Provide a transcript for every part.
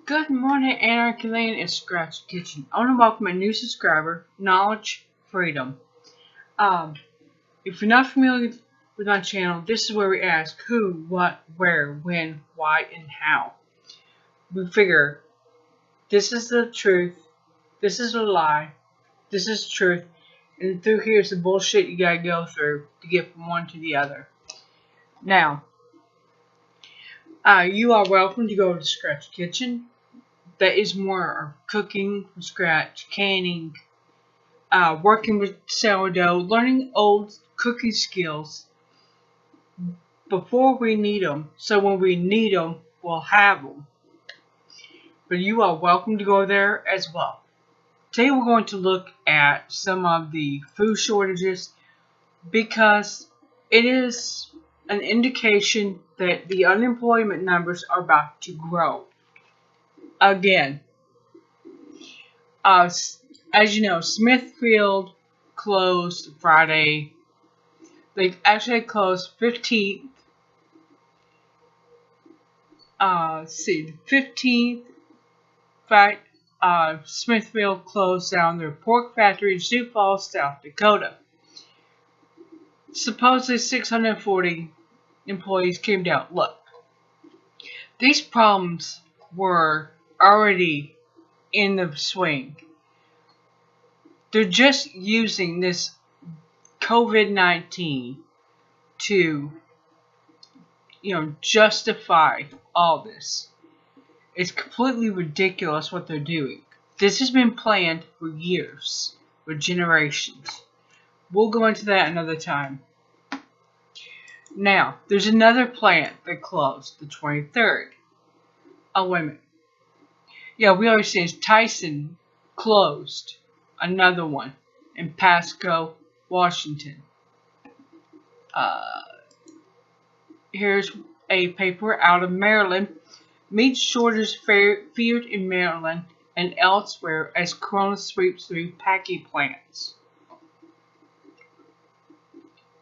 Good morning, Anarchy Lane and Scratch Kitchen. I want to welcome a new subscriber, Knowledge Freedom. If you're not familiar with my channel, this is where we ask who, what, where, when, why, and how. We figure this is the truth, this is a lie, this is the truth, and through here is the bullshit you gotta go through to get from one to the other. Now, you are welcome to go to Scratch Kitchen. That is more cooking from scratch, canning, working with sourdough, learning old cooking skills before we need them. So when we need them, we'll have them. But you are welcome to go there as well. Today we're going to look at some of the food shortages because it is an indication that the unemployment numbers are about to grow again. As you know, Smithfield closed Friday. They actually closed 15th. 15th. Smithfield closed down their pork factory in Sioux Falls, South Dakota. Supposedly 640 employees came down. Look, these problems were already in the swing. They're just using this COVID-19 to, justify all this. It's completely ridiculous what they're doing. This has been planned for years, for generations. We'll go into that another time. Now, there's another plant that closed the 23rd. Oh, wait a minute. Yeah, we already said Tyson closed. Another one in Pasco, Washington. Here's a paper out of Maryland. Meat shortage feared in Maryland and elsewhere as corona sweeps through packing plants.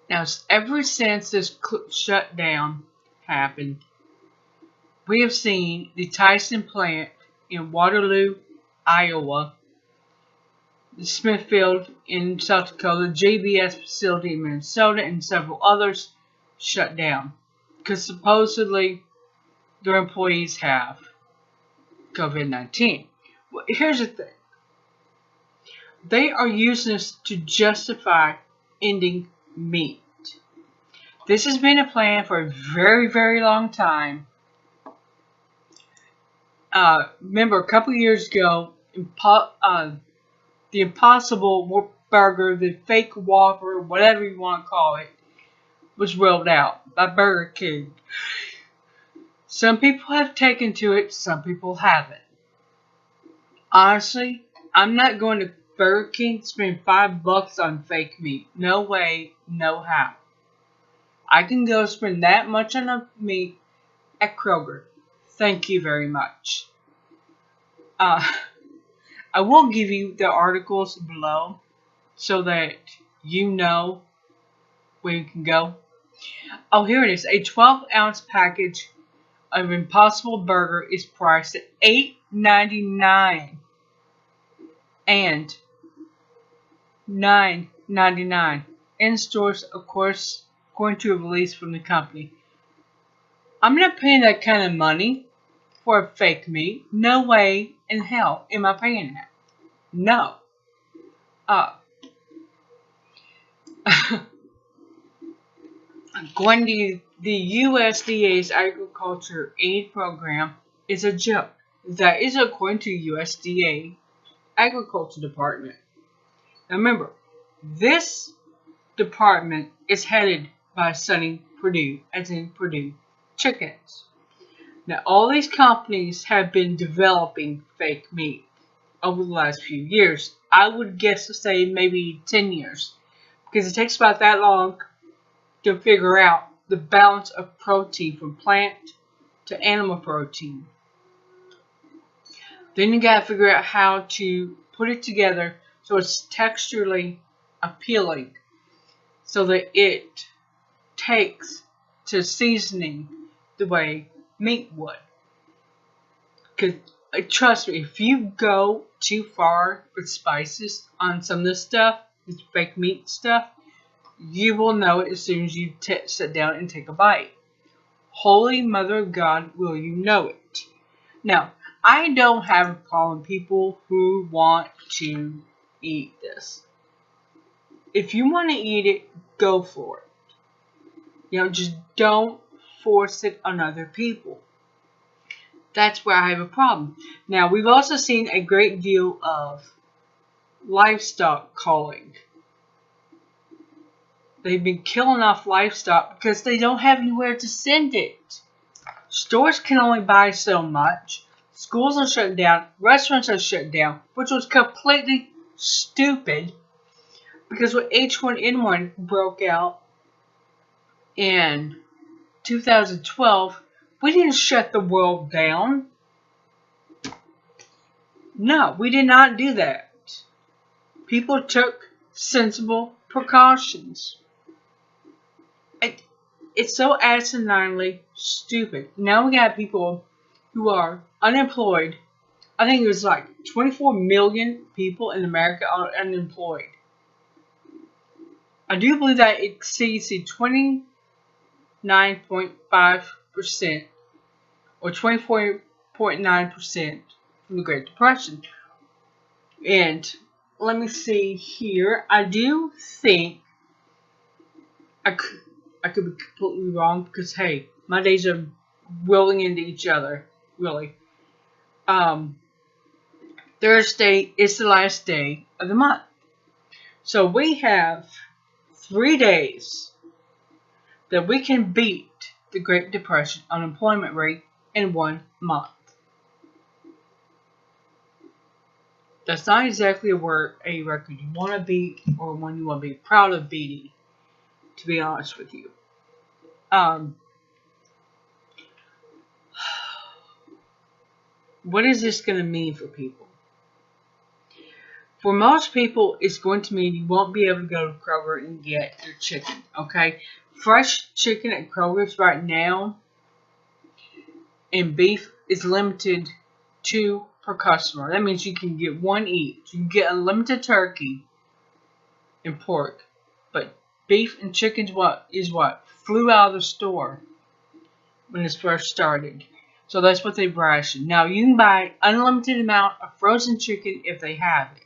Now, ever since this shutdown happened, we have seen the Tyson plant in Waterloo, Iowa, the Smithfield in South Dakota, the JBS facility in Minnesota, and several others shut down because supposedly their employees have COVID-19. Well, here's the thing. They are using this to justify ending meat. This has been a plan for a very, very long time. Remember, a couple years ago, the Impossible Burger, the fake Whopper, whatever you want to call it, was rolled out by Burger King. Some people have taken to it, some people haven't. Honestly, I'm not going to Burger King to spend $5 on fake meat. No way, no how. I can go spend that much on a meat at Kroger. Thank you very much. I will give you the articles below so that you know where you can go. Oh, here it is. A 12-ounce package of Impossible Burger is priced at $8.99 and $9.99 in stores, of course, according to a release from the company. I'm not paying that kind of money for a fake meat. No way in hell am I paying that. No. Going to the USDA's Agriculture Aid Program is a joke. That is according to USDA Agriculture Department. Now remember, this department is headed by Sonny Purdue, as in Purdue Chickens. Now all these companies have been developing fake meat over the last few years. I would guess to say maybe 10 years. Because it takes about that long to figure out the balance of protein from plant to animal protein. Then you gotta figure out how to put it together so it's texturally appealing, so that it takes to seasoning the way meat would. Because trust me, if you go too far with spices on some of this stuff, this fake meat stuff, you will know it as soon as you sit down and take a bite. Holy Mother of God, will you know it? Now, I don't have a problem with people who want to eat this. If you want to eat it, go for it. Just don't force it on other people. That's where I have a problem. Now, we've also seen a great deal of livestock culling. They've been killing off livestock because they don't have anywhere to send it. Stores can only buy so much. Schools are shut down. Restaurants are shut down, which was completely stupid because when H1N1 broke out in 2012, we didn't shut the world down. No, we did not do that. People took sensible precautions. It's so asininely stupid. Now we got people who are unemployed. I think it was like 24 million people in America are unemployed. I do believe that exceeds the 29.5% or 24.9% from the Great Depression. And let me see here. I do think I could be completely wrong because, hey, my days are rolling into each other, really. Thursday is the last day of the month. So we have 3 days that we can beat the Great Depression unemployment rate in 1 month. That's not exactly a record you want to beat or one you want to be proud of beating, to be honest with you. What is this going to mean for people? For most people, it's going to mean you won't be able to go to Kroger and get your chicken, okay? Fresh chicken at Kroger's right now and beef is limited 2 per customer. That means you can get 1 each. You can get unlimited turkey and pork. But beef and chicken flew out of the store when this first started. So that's what they ration. Now you can buy unlimited amount of frozen chicken if they have it.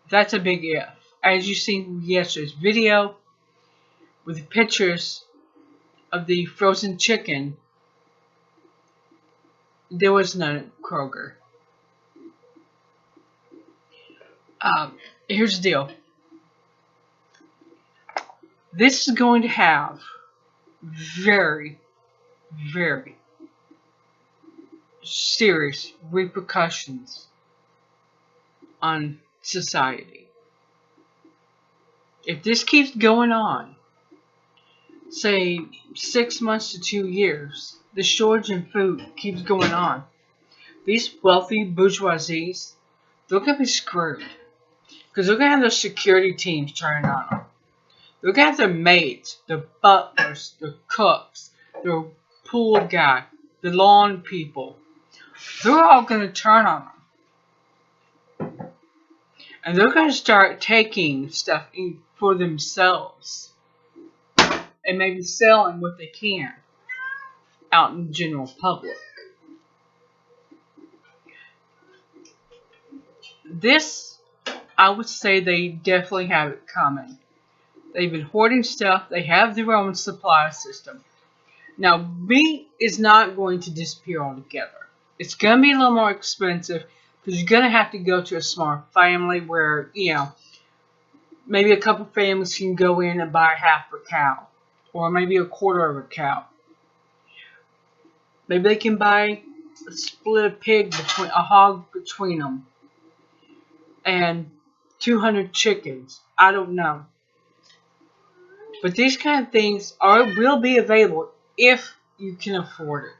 That's a big if. As you seen yesterday's video with the pictures of the frozen chicken, there was none at Kroger. Here's the deal. This is going to have very, very serious repercussions on society. If this keeps going on, say 6 months to 2 years, the shortage in food keeps going on, these wealthy bourgeoisies, they're going to be screwed. Because they're going to have their security teams turning on them. They're going to have their maids, their butlers, their cooks, their pool guy, the lawn people. They're all going to turn on them. And they're going to start taking stuff for themselves. And maybe selling what they can out in the general public. This, I would say they definitely have it coming. They've been hoarding stuff. They have their own supply system. Now, meat is not going to disappear altogether. It's going to be a little more expensive because you're going to have to go to a smart family where, maybe a couple families can go in and buy half a cow or maybe a quarter of a cow. Maybe they can buy a split a hog between them and 200 chickens. I don't know. But these kind of things will be available if you can afford it.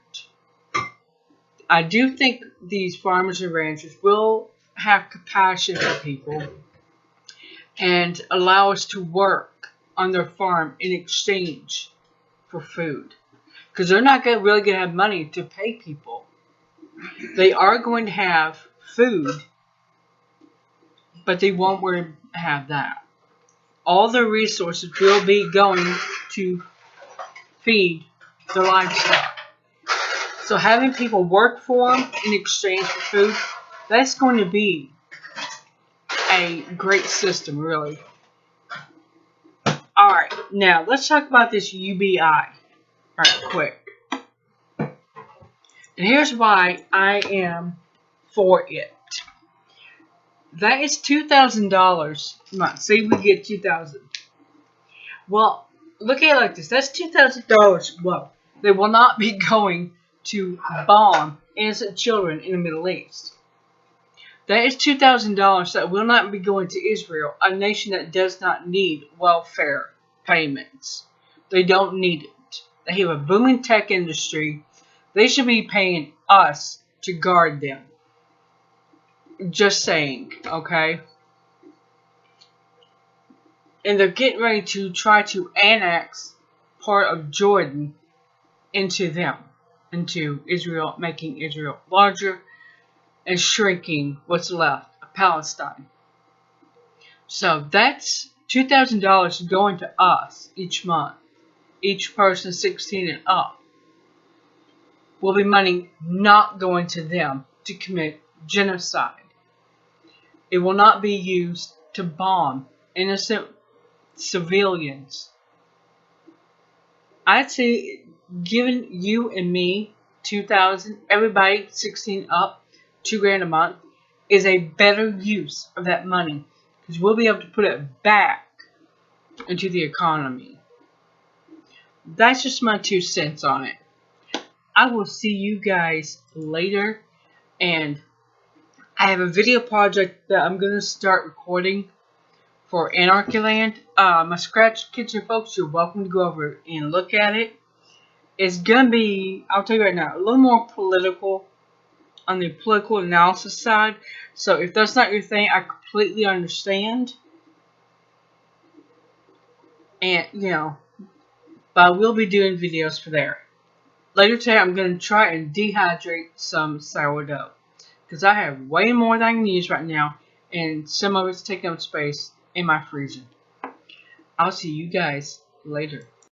I do think these farmers and ranchers will have compassion for people and allow us to work on their farm in exchange for food. Because they're not really going to have money to pay people They are going to have food, but they won't have that. All the resources will be going to feed the livestock. So having people work for them in exchange for food, that's going to be a great system, really. Alright, now let's talk about this UBI right quick. And here's why I am for it. That is $2,000 a month. Say we get $2,000. Well, look at it like this. That's $2,000. Well, they will not be going to bomb innocent children in the Middle East. That is $2,000 that will not be going to Israel, a nation that does not need welfare payments. They don't need it. They have a booming tech industry. They should be paying us to guard them. Just saying, okay? And they're getting ready to try to annex part of Jordan into Israel, making Israel larger and shrinking what's left of Palestine. So that's $2,000 going to us each month. Each person 16 and up will be money not going to them to commit genocide. It will not be used to bomb innocent civilians. I'd say giving you and me $2,000, everybody 16 up, $2,000 a month, is a better use of that money because we'll be able to put it back into the economy. That's just my 2 cents on it. I will see you guys later, and I have a video project that I'm going to start recording for Anarchy Land. My Scratch Kitchen folks, you're welcome to go over and look at it. It's going to be, I'll tell you right now, a little more political on the political analysis side. So if that's not your thing, I completely understand. And, but I will be doing videos for there. Later today, I'm going to try and dehydrate some sourdough. Because I have way more than I can use right now. And some of it's taking up space in my freezer. I'll see you guys later.